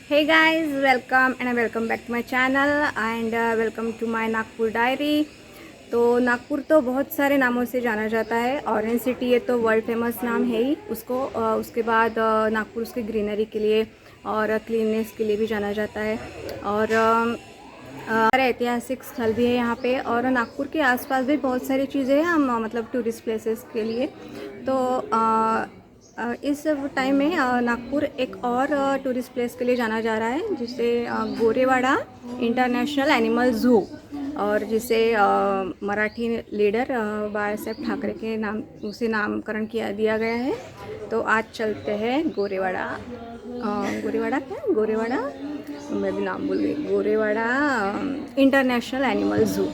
Hey guys, welcome and welcome back to my channel and welcome to my Nagpur diary. तो नागपुर तो बहुत सारे नामों से जाना जाता है। ऑरेंज सिटी ये तो वर्ल्ड फेमस नाम है ही उसको। उसके बाद नागपुर उसके ग्रीनरी के लिए और क्लीननेस के लिए भी जाना जाता है। और ऐतिहासिक स्थल भी है यहाँ पे। और नागपुर के आसपास भी बहुत सारी चीज़ें हैं हम मतलब टूरिस्ट प्लेसेस के लिए। तो इस टाइम में नागपुर एक और टूरिस्ट प्लेस के लिए जाना जा रहा है जिसे गोरेवाड़ा इंटरनेशनल एनिमल ज़ू, और जिसे मराठी लीडर बाळासाहेब ठाकरे के नाम उसे नामकरण दिया गया है। तो आज चलते हैं गोरेवाड़ा। गोरेवाड़ा क्या, गोरेवाड़ा मैं भी नाम भूल गई, गोरेवाड़ा इंटरनेशनल एनिमल ज़ू।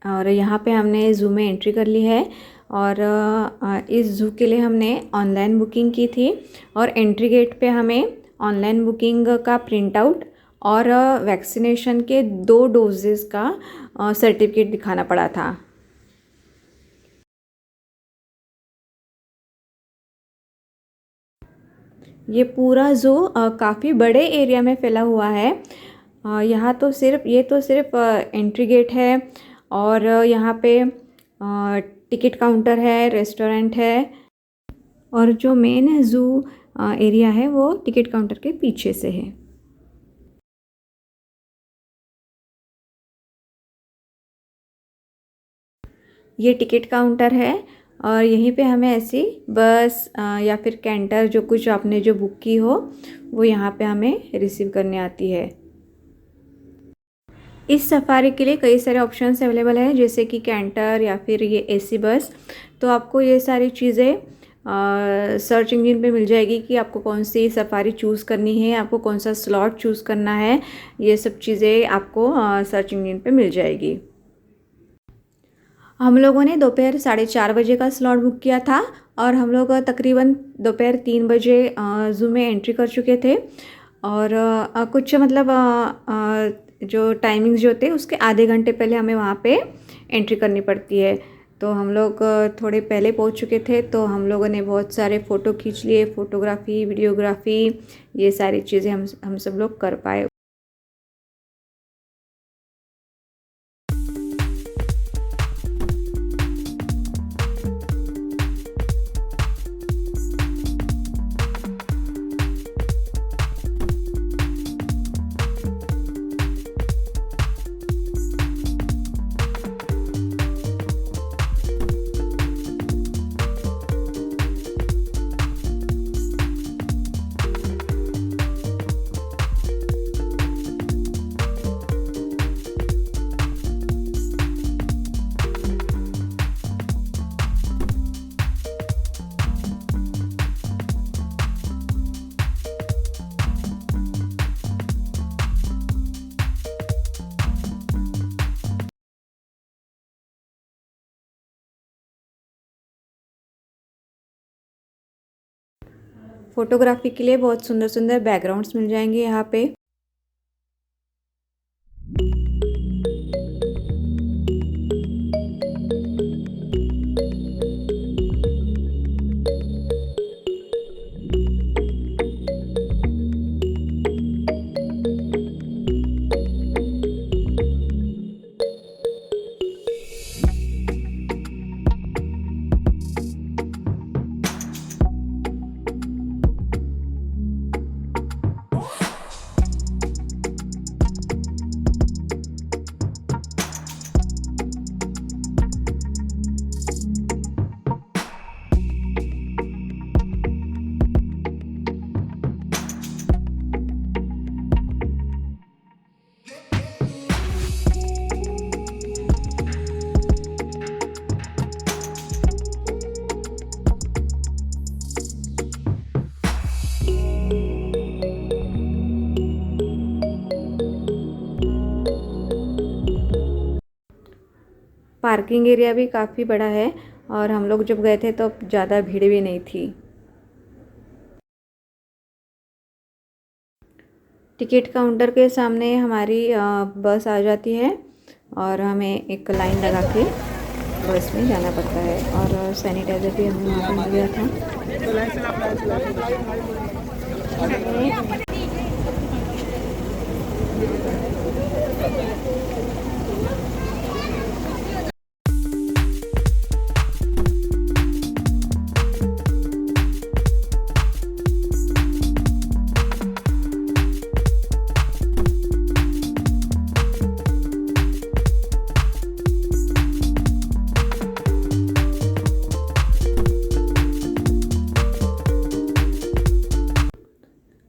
और यहाँ पे हमने ज़ू में एंट्री कर ली है। और इस ज़ू के लिए हमने ऑनलाइन बुकिंग की थी और एंट्री गेट पे हमें ऑनलाइन बुकिंग का प्रिंट आउट और वैक्सीनेशन के 2 डोजेस का सर्टिफिकेट दिखाना पड़ा था। ये पूरा ज़ू काफ़ी बड़े एरिया में फैला हुआ है। यहाँ तो सिर्फ एंट्री गेट है और यहाँ पे टिकट काउंटर है, रेस्टोरेंट है, और जो मेन ज़ू एरिया है वो टिकट काउंटर के पीछे से है। ये टिकट काउंटर है और यहीं पे हमें ऐसी बस या फिर कैंटर जो कुछ आपने जो बुक की हो वो यहाँ पे हमें रिसीव करने आती है। इस सफ़ारी के लिए कई सारे ऑप्शंस अवेलेबल हैं, जैसे कि कैंटर या फिर ये एसी बस। तो आपको ये सारी चीज़ें सर्च इंजन पे मिल जाएगी कि आपको कौन सी सफ़ारी चूज़ करनी है, आपको कौन सा स्लॉट चूज़ करना है। ये सब चीज़ें आपको सर्च इंजन पे मिल जाएगी। हम लोगों ने दोपहर 4:30 बजे का स्लॉट बुक किया था और हम लोग तकरीबन दोपहर 3 बजे ज़ू में एंट्री कर चुके थे। और कुछ मतलब जो टाइमिंग्स जो होते हैं उसके आधे घंटे पहले हमें वहाँ पे एंट्री करनी पड़ती है। तो हम लोग थोड़े पहले पहुँच चुके थे, तो हम लोगों ने बहुत सारे फ़ोटो खींच लिए, फ़ोटोग्राफ़ी, वीडियोग्राफ़ी, ये सारी चीज़ें हम सब लोग कर पाए। फ़ोटोग्राफी के लिए बहुत सुंदर सुंदर बैकग्राउंड्स मिल जाएंगे यहाँ पे। पार्किंग एरिया भी काफ़ी बड़ा है और हम लोग जब गए थे तो ज़्यादा भीड़ भी नहीं थी। टिकट काउंटर के सामने हमारी बस आ जाती है और हमें एक लाइन लगा के बस में जाना पड़ता है और सैनिटाइज़र भी हमें वहाँ पे मिल गया था।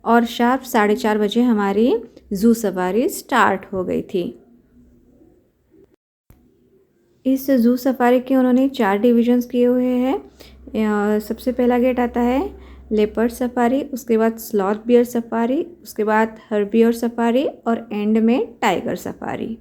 और शार्प 4:30 बजे हमारी ज़ू सफारी स्टार्ट हो गई थी। इस ज़ू सफारी के उन्होंने 4 डिविजन्स किए हुए हैं। सबसे पहला गेट आता है लेपर्ड सफारी, उसके बाद स्लॉथ बियर सफारी, उसके बाद हर्बियर सफारी और एंड में टाइगर सफारी।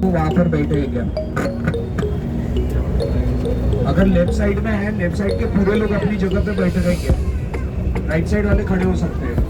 वहां पर बैठे क्या? अगर लेफ्ट साइड में है, लेफ्ट साइड के पूरे लोग अपनी जगह पे बैठे रहेंगे, राइट साइड वाले खड़े हो सकते हैं।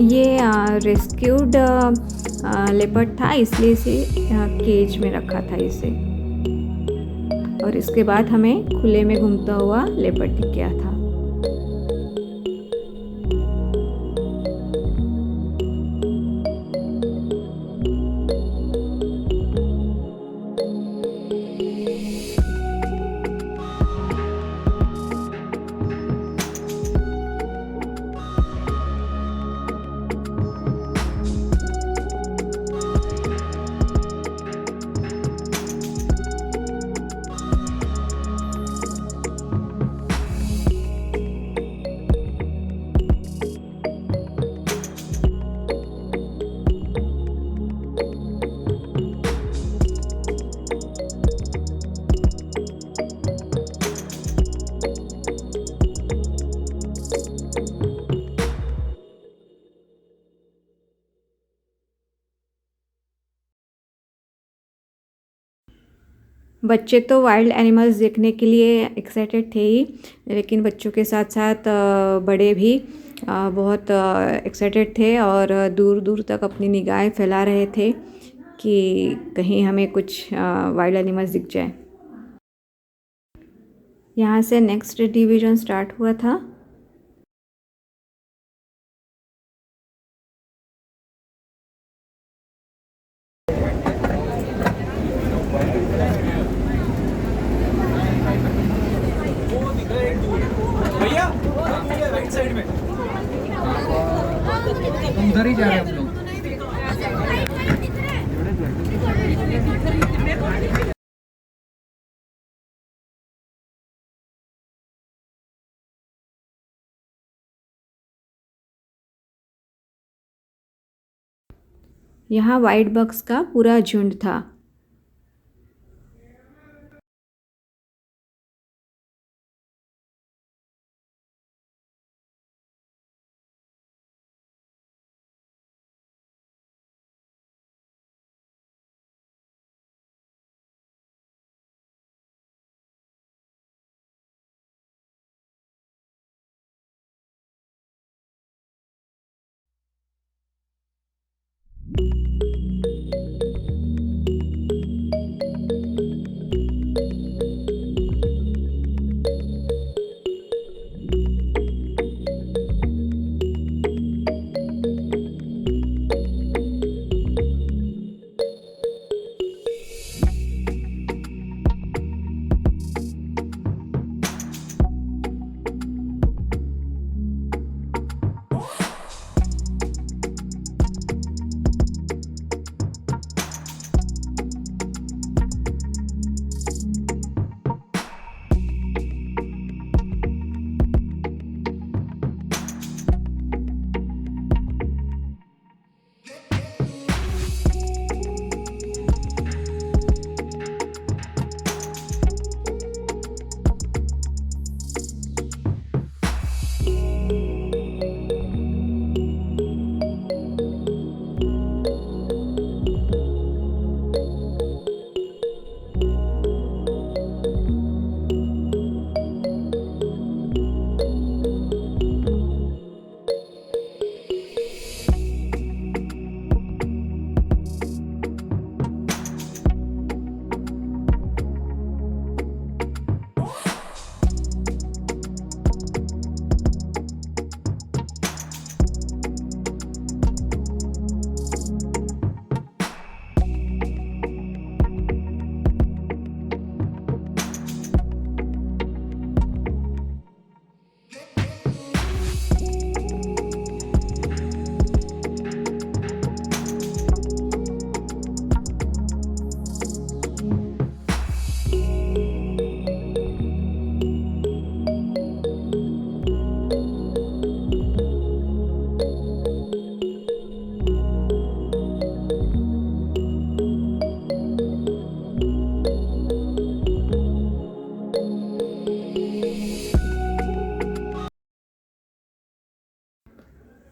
ये रेस्क्यूड लेपर्ड था, इसलिए इसे केज में रखा था इसे। और इसके बाद हमें खुले में घूमता हुआ लेपर्ड दिख गया था। बच्चे तो वाइल्ड एनिमल्स देखने के लिए एक्साइटेड थे ही, लेकिन बच्चों के साथ साथ बड़े भी बहुत एक्साइटेड थे और दूर दूर तक अपनी निगाहें फैला रहे थे कि कहीं हमें कुछ वाइल्ड एनिमल्स दिख जाए। यहाँ से नेक्स्ट डिवीज़न स्टार्ट हुआ था। भैया राइट साइड में उधर ही जा रहे हैं हम लोग। यहाँ वाइट बग्स का पूरा झुंड था।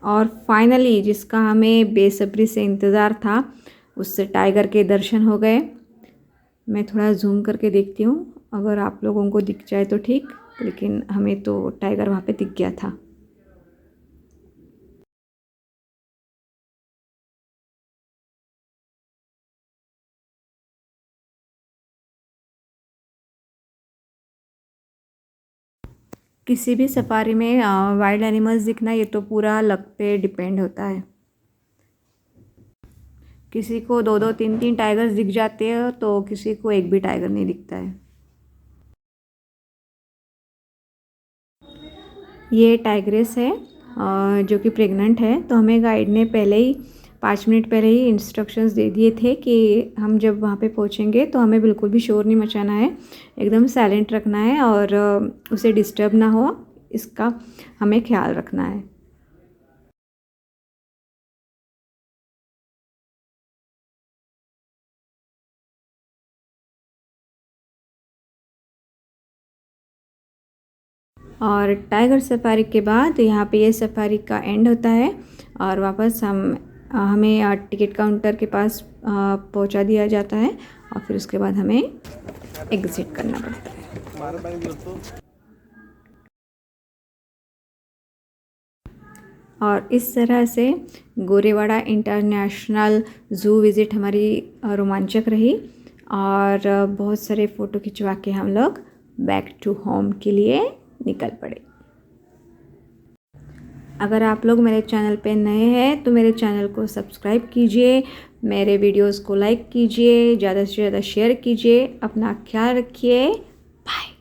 और फाइनली जिसका हमें बेसब्री से इंतज़ार था, उससे टाइगर के दर्शन हो गए। मैं थोड़ा जूम करके देखती हूँ, अगर आप लोगों को दिख जाए तो ठीक, लेकिन हमें तो टाइगर वहाँ पे दिख गया था। किसी भी सफारी में वाइल्ड एनिमल्स दिखना ये तो पूरा लक पे डिपेंड होता है। किसी को 2-2, 3-3 टाइगर्स दिख जाते हैं, तो किसी को एक भी टाइगर नहीं दिखता है। ये टाइग्रेस है जो कि प्रेग्नेंट है। तो हमें गाइड ने पहले ही 5 मिनट पहले ही इंस्ट्रक्शंस दे दिए थे कि हम जब वहाँ पे पहुँचेंगे तो हमें बिल्कुल भी शोर नहीं मचाना है, एकदम साइलेंट रखना है और उसे डिस्टर्ब ना हो, इसका हमें ख्याल रखना है। और टाइगर सफारी के बाद यहाँ पे ये सफारी का एंड होता है और वापस हमें टिकट काउंटर के पास पहुँचा दिया जाता है और फिर उसके बाद हमें एग्ज़िट करना पड़ता है। और इस तरह से गोरेवाड़ा इंटरनेशनल ज़ू विज़िट हमारी रोमांचक रही और बहुत सारे फ़ोटो खिंचवा के हम लोग बैक टू होम के लिए निकल पड़े। अगर आप लोग मेरे चैनल पे नए हैं तो मेरे चैनल को सब्सक्राइब कीजिए, मेरे वीडियोस को लाइक कीजिए, ज़्यादा से ज़्यादा शेयर कीजिए। अपना ख्याल रखिए। बाय।